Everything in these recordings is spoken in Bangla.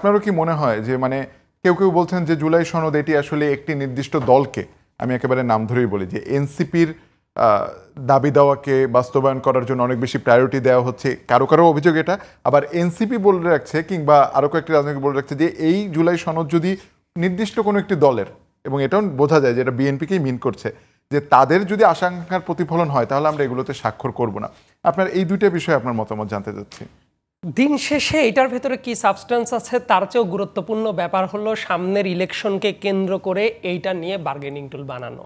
আপনারও কি মনে হয় যে মানে কেউ কেউ বলছেন যে জুলাই সনদ এটি আসলে একটি নির্দিষ্ট দলকে, আমি একেবারে নাম ধরেই বলি, যে এনসিপির দাবি দেওয়াকে বাস্তবায়ন করার জন্য অনেক বেশি প্রায়োরিটি দেওয়া হচ্ছে, কারো কারো অভিযোগ এটা। আবার এনসিপি বলে রাখছে কিংবা আরও কয়েকটি রাজনৈতিক বলে রাখছে যে এই জুলাই সনদ যদি নির্দিষ্ট কোনো একটি দলের, এবং এটাও বোঝা যায় যে এটা বিএনপিকেই মিন করছে, যে তাদের যদি আশঙ্কার প্রতিফলন হয় তাহলে আমরা এগুলোতে স্বাক্ষর করব না। আপনার এই দুইটা বিষয়ে আপনার মতামত জানতে চাচ্ছি। দিন শেষে এটার ভেতরে কি সাবস্টেন্স আছে তার চেয়েও গুরুত্বপূর্ণ ব্যাপার হলো সামনের ইলেকশনকে কেন্দ্র করে এইটা নিয়ে বার্গেনিং টুল বানানো।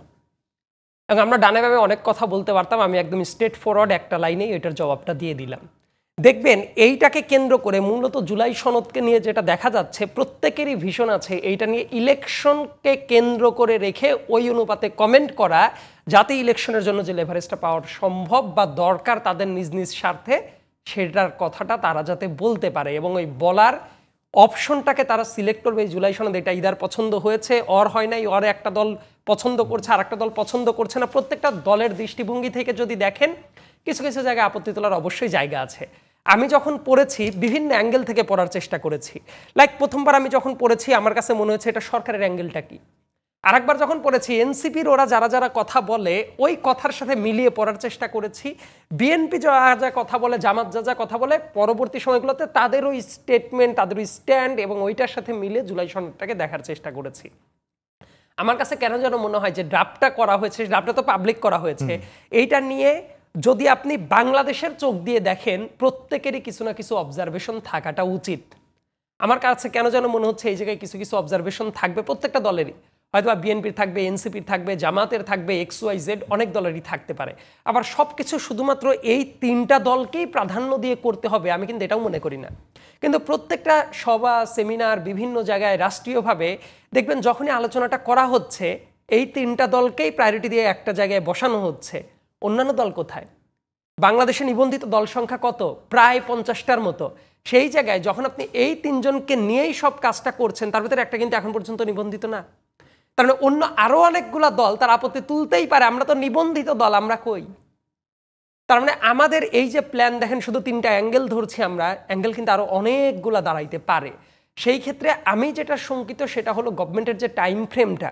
এবং আমরা ডানে বামে অনেক কথা বলতে পারতাম, আমি একদম স্ট্রেট ফরওয়ার্ড একটা লাইনেই এটার জবাবটা দিয়ে দিলাম। দেখবেন এইটাকে কেন্দ্র করে মূলত জুলাই সনদকে নিয়ে যেটা দেখা যাচ্ছে, প্রত্যেকেরই ভীষণ আছে এইটা নিয়ে ইলেকশনকে কেন্দ্র করে রেখে ওই অনুপাতে কমেন্ট করা, যাতে ইলেকশনের জন্য যে লেভারেজটা পাওয়ার সম্ভব বা দরকার তাদের নিজ নিজ স্বার্থে, সেটার কথাটা তারা যাতে বলতে পারে এবং ওই বলার অপশনটাকে তারা সিলেক্ট করবে। এই জুলাই সনদ এটা ইদার পছন্দ হয়েছে, অর হয় নাই, অর একটা দল পছন্দ করছে আর একটা দল পছন্দ করছে না। প্রত্যেকটা দলের দৃষ্টিভঙ্গি থেকে যদি দেখেন কিছু কিছু জায়গায় আপত্তি তোলার অবশ্যই জায়গা আছে। আমি যখন পড়েছি বিভিন্ন অ্যাঙ্গেল থেকে পড়ার চেষ্টা করেছি। লাইক প্রথমবার আমি যখন পড়েছি আমার কাছে মনে হয়েছে এটা সরকারের অ্যাঙ্গেলটা কি। আরেকবার যখন পড়েছি এনসিপির ওরা যারা যারা কথা বলে ওই কথার সাথে মিলিয়ে পড়ার চেষ্টা করেছি। বিএনপি যা যা কথা বলে, জামাত যা যা কথা বলে, পরবর্তী সময়গুলোতে তাদের ওই স্টেটমেন্ট, তাদের ওই স্ট্যান্ড এবং ওইটার সাথে মিলিয়ে জুলাই সনদটাকে দেখার চেষ্টা করেছি। আমার কাছে কেন যেন মনে হয় যে ড্রাফটটা করা হয়েছে, ড্রাফটটা তো পাবলিক করা হয়েছে, এইটা নিয়ে যদি আপনি বাংলাদেশের চোখ দিয়ে দেখেন প্রত্যেকেরই কিছু না কিছু অবজারভেশন থাকাটা উচিত। আমার কাছে কেন যেন মনে হচ্ছে এই জায়গায় কিছু কিছু অবজারভেশন থাকবে প্রত্যেকটা দলেরই, হয়তো বিএনপির থাকবে, এনসিপির থাকবে, জামাতের থাকবে, XYZ অনেক দলেরই থাকতে পারে। আবার সব কিছু শুধুমাত্র এই তিনটা দলকেই প্রাধান্য দিয়ে করতে হবে আমি কিন্তু এটাও মনে করি না। কিন্তু প্রত্যেকটা সভা, সেমিনার, বিভিন্ন জায়গায় রাষ্ট্রীয়ভাবে দেখবেন যখনই আলোচনাটা করা হচ্ছে এই তিনটা দলকেই প্রায়োরিটি দিয়ে একটা জায়গায় বসানো হচ্ছে। অন্যান্য দল কোথায়? বাংলাদেশে নিবন্ধিত দল সংখ্যা কত? প্রায় 50টার মতো। সেই জায়গায় যখন আপনি এই তিনজনকে নিয়েই সব কাজটা করছেন, তার ভিতরে একটা কিন্তু এখন পর্যন্ত নিবন্ধিত না। তার মানে অন্য আরো অনেকগুলা দল তার আপত্তি তুলতেই পারে, আমরা তো নিবন্ধিত দল, আমরা কই? তার মানে আমাদের এই যে প্ল্যান দেখেন, শুধু তিনটা অ্যাঙ্গেল ধরছি আমরা, অ্যাঙ্গেল কিন্তু আরো অনেকগুলা দাঁড়াইতে পারে। সেই ক্ষেত্রে আমি যেটা শঙ্কিত সেটা হলো গভর্নমেন্টের যে টাইম ফ্রেমটা,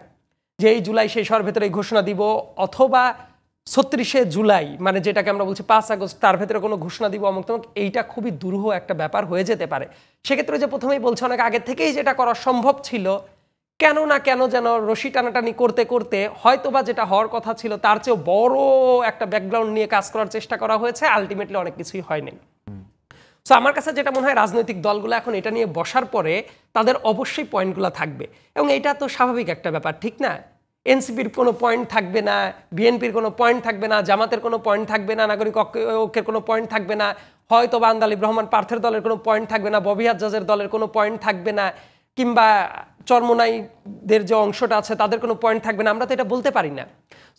যে এই জুলাই শেষ হওয়ার ভেতরে ঘোষণা দিব অথবা 36শে জুলাই, মানে যেটাকে আমরা বলছি 5 আগস্ট, তার ভেতরে কোনো ঘোষণা দিব অমুক তমুক, এইটা খুবই দুরূহ একটা ব্যাপার হয়ে যেতে পারে। সেক্ষেত্রে যে প্রথমেই বলছে অনেক আগে থেকেই যেটা করা সম্ভব ছিল, কেন না কেন যেন রশি টানাটানি করতে করতে হয়তোবা যেটা হওয়ার কথা ছিল তার চেয়েও বড় একটা ব্যাকগ্রাউন্ড নিয়ে কাজ করার চেষ্টা করা হয়েছে, আলটিমেটলি অনেক কিছুই হয়নি। সো আমার কাছে যেটা মনে হয় রাজনৈতিক দলগুলো এখন এটা নিয়ে বসার পরে তাদের অবশ্যই পয়েন্টগুলো থাকবে এবং এটা তো স্বাভাবিক একটা ব্যাপার, ঠিক না? এনসিপির কোনো পয়েন্ট থাকবে না, বিএনপির কোনো পয়েন্ট থাকবে না, জামাতের কোনো পয়েন্ট থাকবে না, নাগরিক ঐক্যের কোনো পয়েন্ট থাকবে না, হয়তো বা আন্দালিব রহমান পার্থের দলের কোনো পয়েন্ট থাকবে না, ববি হাজ্জাজের দলের কোনো পয়েন্ট থাকবে না, কিংবা চরমোনাইদের যে অংশটা আছে তাদের কোনো পয়েন্ট থাকবে না, আমরা তো এটা বলতে পারি না।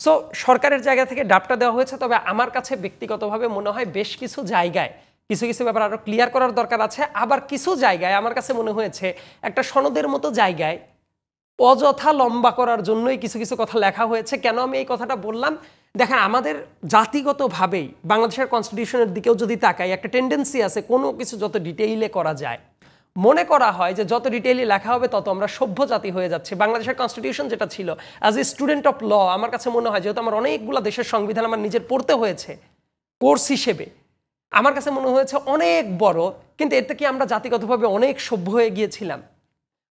সো সরকারের জায়গা থেকে ড্রাফটটা দেওয়া হয়েছে, তবে আমার কাছে ব্যক্তিগতভাবে মনে হয় বেশ কিছু জায়গায় কিছু কিছু ব্যাপার আরো ক্লিয়ার করার দরকার আছে। আবার কিছু জায়গায় আমার কাছে মনে হয়েছে একটা সনদের মতো জায়গায় অযথা লম্বা করার জন্যই কিছু কিছু কথা লেখা হয়েছে। কেন আমি এই কথাটা বললাম? দেখেন, আমাদের জাতিগতভাবেই বাংলাদেশের কনস্টিটিউশনের দিকেও যদি তাকাই, একটা টেন্ডেন্সি আছে কোনো কিছু যত ডিটেইলে করা যায়, মনে করা হয় যে যত ডিটেইলে লেখা হবে তত আমরা সভ্য জাতি হয়ে যাচ্ছে। বাংলাদেশের কনস্টিটিউশন যেটা ছিল, as a student of law, আমার কাছে মনে হয় যেহেতু আমার অনেকগুলো দেশের সংবিধান আমার নিজের পড়তে হয়েছে কোর্স হিসেবে, আমার কাছে মনে হয়েছে অনেক বড়, কিন্তু এর থেকে আমরা জাতিগতভাবে অনেক সভ্য হয়ে গিয়েছিলাম।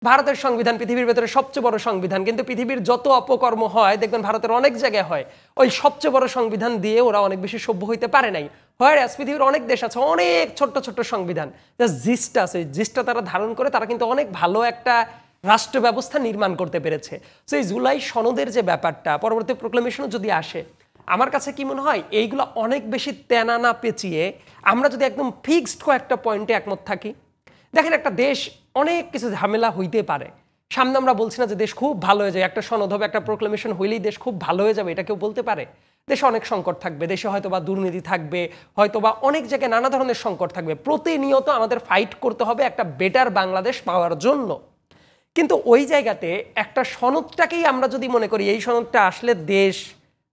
ভারতের সংবিধান পৃথিবীর ভেতরে সবচেয়ে বড় সংবিধান, কিন্তু পৃথিবীর যত অপকর্ম হয় দেখবেন ভারতের অনেক জায়গায় হয়, ওই সবচেয়ে বড় সংবিধান দিয়ে ওরা অনেক বেশি সভ্য হইতে পারে নাই। হয় পৃথিবীর অনেক দেশ আছে অনেক ছোট্ট ছোট্ট সংবিধান, যা জিস্টটা আছে, জিস্টটা তারা ধারণ করে তারা কিন্তু অনেক ভালো একটা রাষ্ট্র ব্যবস্থা নির্মাণ করতে পেরেছে। তো এই জুলাই সনদের যে ব্যাপারটা, পরবর্তী প্রোক্লেমেশনও যদি আসে, আমার কাছে কি মনে হয় এইগুলো অনেক বেশি তেনা না পেঁচিয়ে আমরা যদি একদম ফিক্সড কয়েকটা পয়েন্টে একমত থাকি। দেখেন, একটা দেশ অনেক কিছু ঝামেলা হইতে পারে, সামনে আমরা বলছি না যে দেশ খুব ভালো হয়ে যায়, একটা সনদ হবে, একটা প্রোক্লেমেশন হইলেই দেশ খুব ভালো হয়ে যাবে, এটা কেউ বলতে পারে? দেশে অনেক সংকট থাকবে, দেশে হয়তো বা দুর্নীতি থাকবে, হয়তো বা অনেক জায়গায় নানা ধরনের সংকট থাকবে। প্রতিনিয়ত আমাদের ফাইট করতে হবে একটা বেটার বাংলাদেশ পাওয়ার জন্য। কিন্তু ওই জায়গাতে একটা সনদটাকেই আমরা যদি মনে করি এই সনদটা আসলে দেশ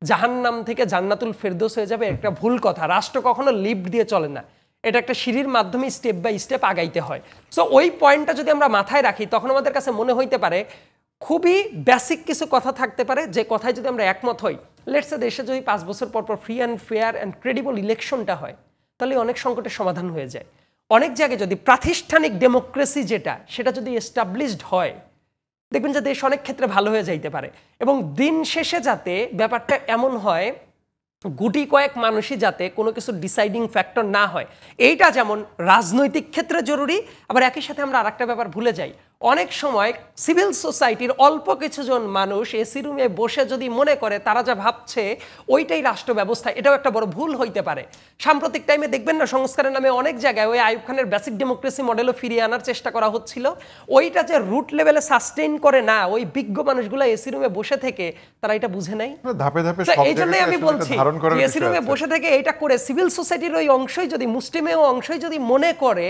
জাহান্নাম থেকে জান্নাতুল ফেরদৌস হয়ে যাবে, একটা ভুল কথা। রাষ্ট্র কখনো লিফট দিয়ে চলে না, এটা একটা সিঁড়ির মাধ্যমে স্টেপ বাই স্টেপ আগাইতে হয়। সো ওই পয়েন্টটা যদি আমরা মাথায় রাখি তখন আমাদের কাছে মনে হইতে পারে খুবই বেসিক কিছু কথা থাকতে পারে যে কথায় যদি আমরা একমত হই, লেটস সে দেশে যদি 5 বছর পর পর free and fair and credible ইলেকশনটা হয় তাহলে অনেক সংকটের সমাধান হয়ে যায়। অনেক জায়গায় যদি প্রাতিষ্ঠানিক ডেমোক্রেসি যেটা সেটা যদি এস্টাবলিশড হয় দেখবেন যে দেশ অনেক ক্ষেত্রে ভালো হয়ে যাইতে পারে। এবং দিন শেষে যাতে ব্যাপারটা এমন হয় গুটি কয়েক মানুষই যাতে কোনো কিছু ডিসাইডিং ফ্যাক্টর না হয়, এইটা যেমন রাজনৈতিক ক্ষেত্রে জরুরি, আবার একই সাথে আমরা আরেকটা ব্যাপার ভুলে যাই। অনেক সময় সিভিল সোসাইটির অল্প কিছুজন মানুষ এসি রুমে বসে যদি মনে করে তারা যা ভাবছে ওইটাই রাষ্ট্র ব্যবস্থা, এটাও একটা বড় ভুল হইতে পারে। সাম্প্রতিক টাইমে দেখবেন না সংস্কারের নামে অনেক জায়গায় ওই আইয়ুব খানের বেসিক ডেমোক্রেসি মডেলও ফিরিয়ে আনার চেষ্টা করা হচ্ছিল। ওইটা যে রুট লেভেলে সাস্টেইন করে না, ওই বিজ্ঞ মানুষগুলো এসি রুমে বসে থেকে তারা এটা বুঝে নাই। ধাপে ধাপে এই জন্যই আমি বলছি এসি রুমে বসে থেকে এইটা করে সিভিল সোসাইটির ওই অংশই যদি মুসলিমের অংশই যদি মনে করে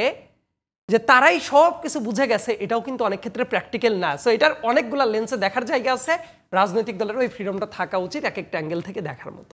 যে তারাই সব কিছু বুঝে গেছে, এটাও কিন্তু অনেক ক্ষেত্রে প্র্যাকটিক্যাল না। সো এটার অনেকগুলা লেন্সে দেখার জায়গা আছে। রাজনৈতিক দলের ওই ফ্রিডমটা থাকা উচিত এক একটা অ্যাঙ্গেল থেকে দেখার মতো।